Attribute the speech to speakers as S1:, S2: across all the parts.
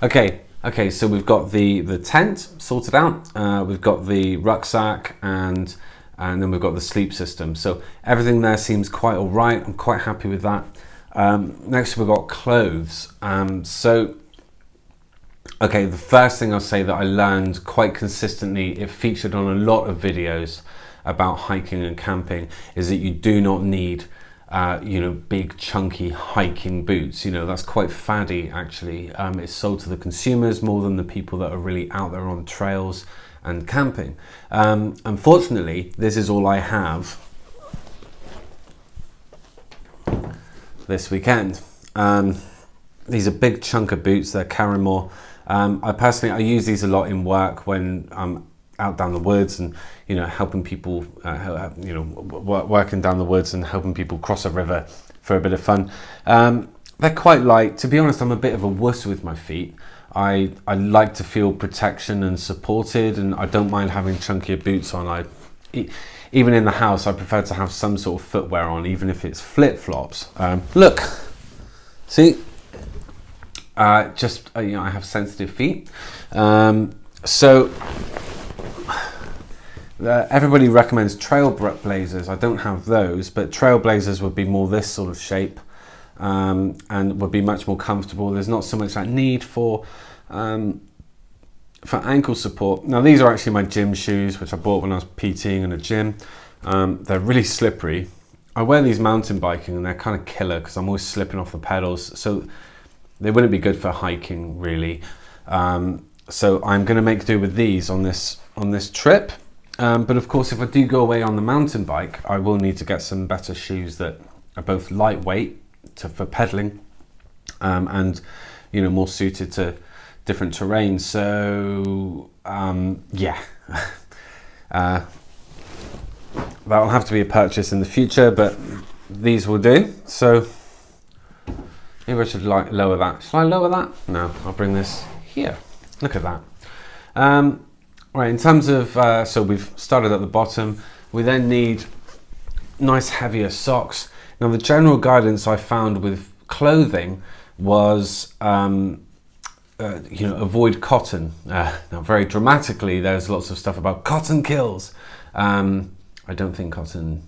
S1: Okay, so we've got the tent sorted out, we've got the rucksack, and then we've got the sleep system. So everything there seems quite all right. I'm quite happy with that. Next we've got clothes. Okay, the first thing I'll say that I learned quite consistently, it featured on a lot of videos about hiking and camping, is that you do not need big chunky hiking boots. That's quite faddy actually. It's sold to the consumers more than the people that are really out there on trails and camping. Unfortunately, this is all I have this weekend. These are big chunk of boots, they're Carrymore. I use these a lot in work when I'm out down the woods and helping people, working down the woods and helping people cross a river for a bit of fun. They're quite light. To be honest, I'm a bit of a wuss with my feet. I like to feel protection and supported, and I don't mind having chunkier boots on. Even in the house, I prefer to have some sort of footwear on, even if it's flip-flops. Look, see? I have sensitive feet. Everybody recommends trailblazers. I don't have those, but trailblazers would be more this sort of shape, and would be much more comfortable. There's not so much that need for ankle support. Now these are actually my gym shoes, which I bought when I was PTing in a gym. They're really slippery. I wear these mountain biking and they're kind of killer because I'm always slipping off the pedals. So they wouldn't be good for hiking really. So I'm going to make do with these on this trip. But of course, if I do go away on the mountain bike, I will need to get some better shoes that are both lightweight for pedaling, and more suited to different terrains. So that'll have to be a purchase in the future, but these will do. So maybe I should lower that. Shall I lower that? No, I'll bring this here. Look at that. Right, in terms of, so we've started at the bottom. We then need nice heavier socks. Now the general guidance I found with clothing was, avoid cotton. Now very dramatically, there's lots of stuff about cotton kills. I don't think cotton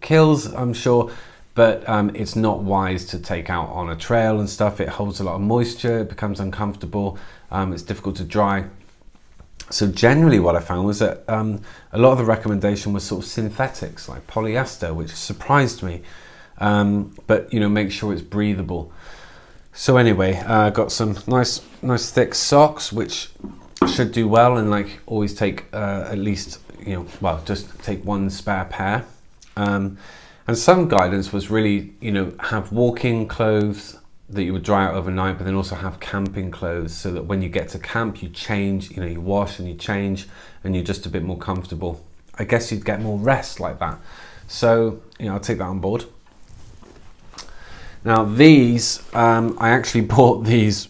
S1: kills, I'm sure. But it's not wise to take out on a trail and stuff. It holds a lot of moisture, it becomes uncomfortable, it's difficult to dry. So generally what I found was that a lot of the recommendation was sort of synthetics like polyester, which surprised me. But make sure it's breathable. So anyway, I got some nice thick socks, which should do well, and always take at least, just take one spare pair. And some guidance was really, have walking clothes that you would dry out overnight, but then also have camping clothes so that when you get to camp, you change, you wash and you change and you're just a bit more comfortable. I guess you'd get more rest like that. So, I'll take that on board. Now these, I actually bought these,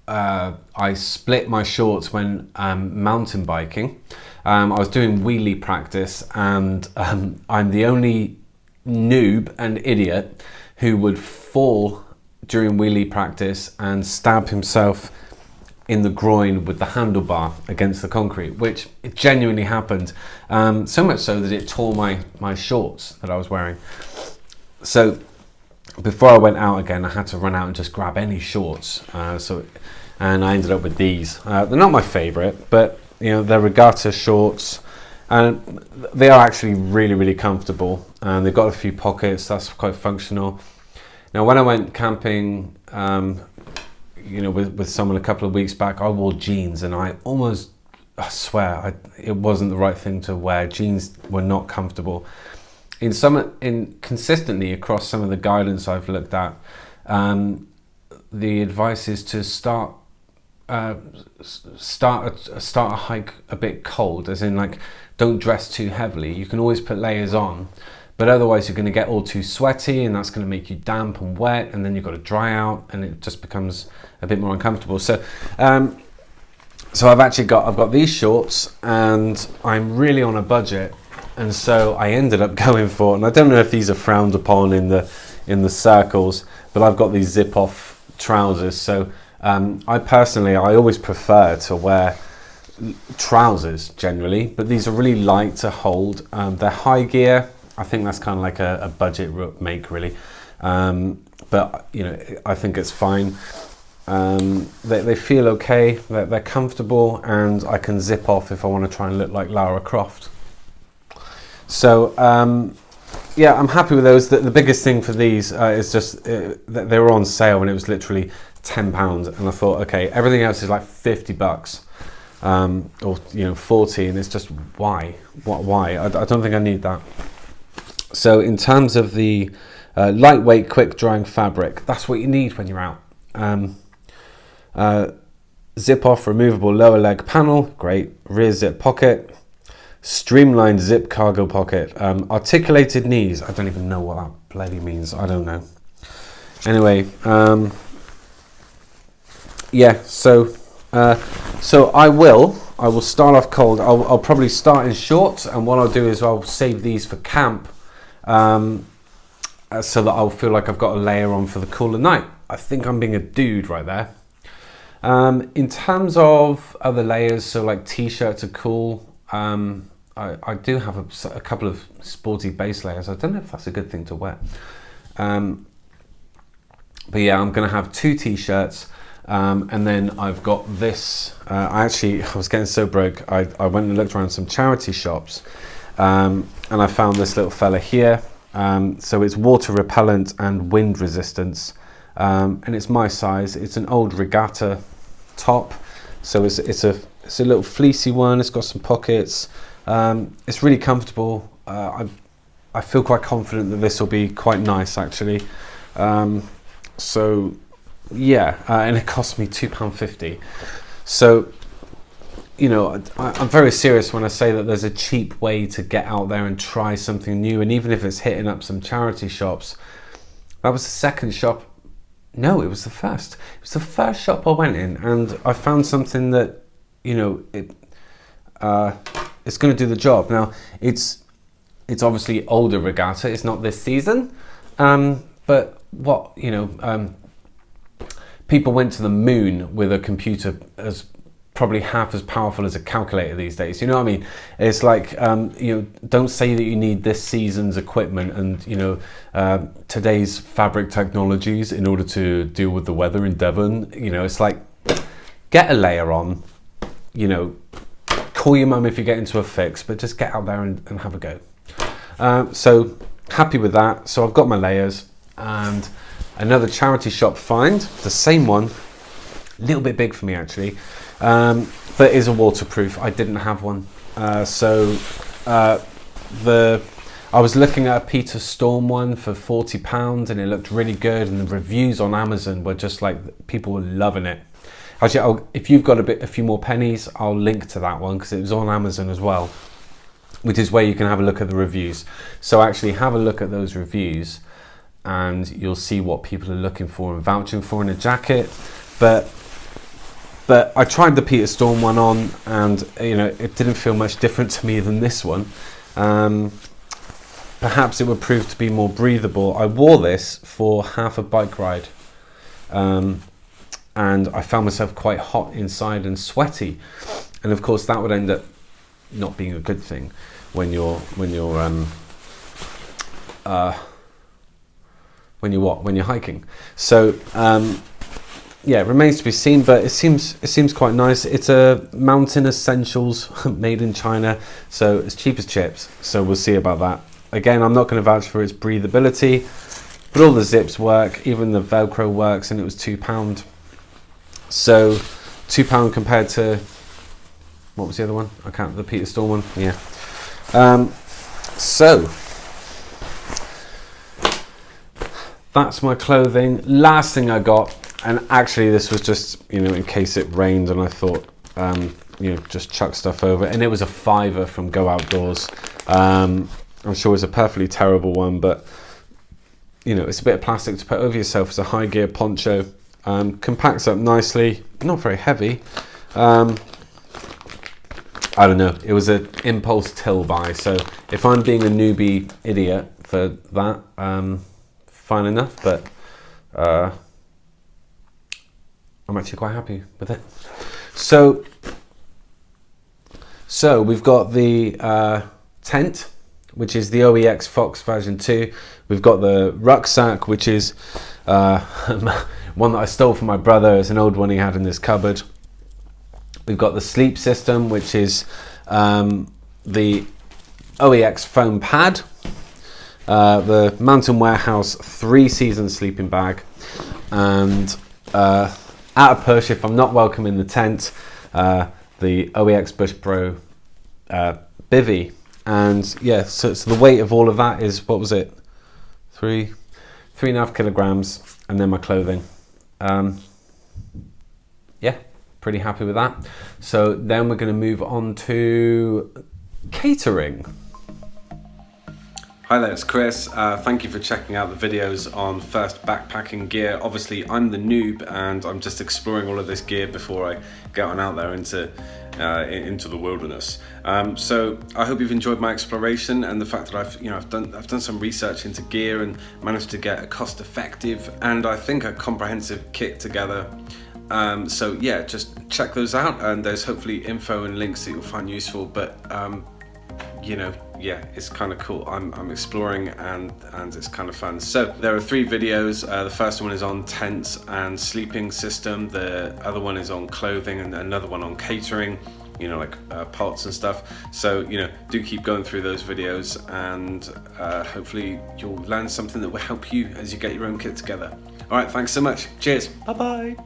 S1: I split my shorts when mountain biking. I was doing wheelie practice, and I'm the only noob and idiot who would fall during wheelie practice and stab himself in the groin with the handlebar against the concrete, which it genuinely happened. So much so that it tore my shorts that I was wearing. So before I went out again, I had to run out and just grab any shorts. And I ended up with these. They're not my favorite, but they're regatta shorts, and they are actually really, really comfortable. And they've got a few pockets, that's quite functional. Now, when I went camping, with someone a couple of weeks back, I wore jeans, and I swear, it wasn't the right thing to wear. Jeans were not comfortable. Consistently across some of the guidance I've looked at, the advice is to start a hike a bit cold, as in don't dress too heavily. You can always put layers on, but otherwise you're going to get all too sweaty, and that's going to make you damp and wet, and then you've got to dry out, and it just becomes a bit more uncomfortable. So I've got these shorts, and I'm really on a budget, and so I ended up going for, and I don't know if these are frowned upon in the circles, but I've got these zip off trousers. So I personally, I always prefer to wear trousers generally, but these are really light to hold. They're high gear. I think that's kind of like a budget make really, but you know, I think it's fine. They feel okay, they're comfortable, and I can zip off if I want to try and look like Lara Croft. So yeah, I'm happy with those. The biggest thing for these is just that they were on sale and it was literally £10, and I thought, okay, everything else is like $50, or you know, 40, and it's just why? I don't think I need that. So in terms of the lightweight, quick drying fabric, that's what you need when you're out. Zip off removable lower leg panel, great. Rear zip pocket, streamlined zip cargo pocket, articulated knees. I don't even know what that bloody means. I don't know. Anyway, yeah. So I will start off cold. I'll probably start in shorts, and what I'll do is I'll save these for camp, so that I'll feel like I've got a layer on for the cooler night. I think I'm being a dude right there. In terms of other layers, so like t-shirts are cool. I do have a couple of sporty base layers. I don't know if that's a good thing to wear. But yeah, I'm going to have 2 t-shirts. And then I've got this. I was getting so broke. I went and looked around some charity shops. And I found this little fella here. So it's water repellent and wind resistance. And it's my size. It's an old regatta top, so it's a little fleecy one. It's got some pockets. It's really comfortable. I feel quite confident that this will be quite nice actually. So yeah, and it cost me £2.50. So you know, I'm very serious when I say that there's a cheap way to get out there and try something new, and even if it's hitting up some charity shops. That was the second shop. No, it was the first. It was the first shop I went in, and I found something that, you know, it's going to do the job. Now, it's obviously older regatta. It's not this season, but what, you know, people went to the moon with a computer as probably half as powerful as a calculator these days. You know what I mean? It's like, you know, don't say that you need this season's equipment and, you know, today's fabric technologies in order to deal with the weather in Devon. You know, it's like, get a layer on, you know, call your mum if you get into a fix, but just get out there and have a go. So happy with that. So I've got my layers, and another charity shop find, the same one, a little bit big for me actually. But is a waterproof. I didn't have one, so I was looking at a Peter Storm one for £40, and it looked really good, and the reviews on Amazon were just like, people were loving it. Actually, if you've got a few more pennies, I'll link to that one because it was on Amazon as well, which is where you can have a look at the reviews. So actually have a look at those reviews, and you'll see what people are looking for and vouching for in a jacket. But I tried the Peter Storm one on, and you know, it didn't feel much different to me than this one. Perhaps it would prove to be more breathable. I wore this for half a bike ride, and I found myself quite hot inside and sweaty, and of course that would end up not being a good thing when you're hiking. So yeah, it remains to be seen, but it seems quite nice. It's a Mountain Essentials made in China, so it's cheap as chips. So we'll see about that. Again, I'm not going to vouch for its breathability, but all the zips work, even the Velcro works, and it was £2. So £2 compared to, what was the other one? I can't, the Peter Storm one. Yeah. So that's my clothing. Last thing I got, and actually this was just, you know, in case it rained, and I thought, you know, just chuck stuff over, and it was a £5 from Go Outdoors. I'm sure it's a perfectly terrible one, but you know, it's a bit of plastic to put over yourself. It's a high gear poncho, compacts up nicely, not very heavy. I don't know, it was an impulse till buy, so if I'm being a newbie idiot for that, fine enough, but I'm actually quite happy with it. So we've got the tent, which is the OEX Fox version 2. We've got the rucksack, which is one that I stole from my brother. It's an old one he had in his cupboard. We've got the sleep system, which is the OEX foam pad, the Mountain Warehouse 3-season sleeping bag, and at a push, if I'm not welcome in the tent, the OEX Bush Pro bivvy. And yeah, so the weight of all of that is, what was it? 3.5 kilograms, and then my clothing. Yeah, pretty happy with that. So then we're going to move on to catering. Hi there, it's Chris. Thank you for checking out the videos on first backpacking gear. Obviously, I'm the noob and I'm just exploring all of this gear before I get on out there into the wilderness. So I hope you've enjoyed my exploration and the fact that I've done some research into gear and managed to get a cost-effective and I think a comprehensive kit together. So yeah, just check those out, and there's hopefully info and links that you'll find useful. But yeah, it's kind of cool. I'm exploring and it's kind of fun. So there are 3 videos. The first one is on tents and sleeping system. The other one is on clothing, and another one on catering, like pots and stuff. So do keep going through those videos, and hopefully you'll learn something that will help you as you get your own kit together. All right, thanks so much. Cheers. Bye bye.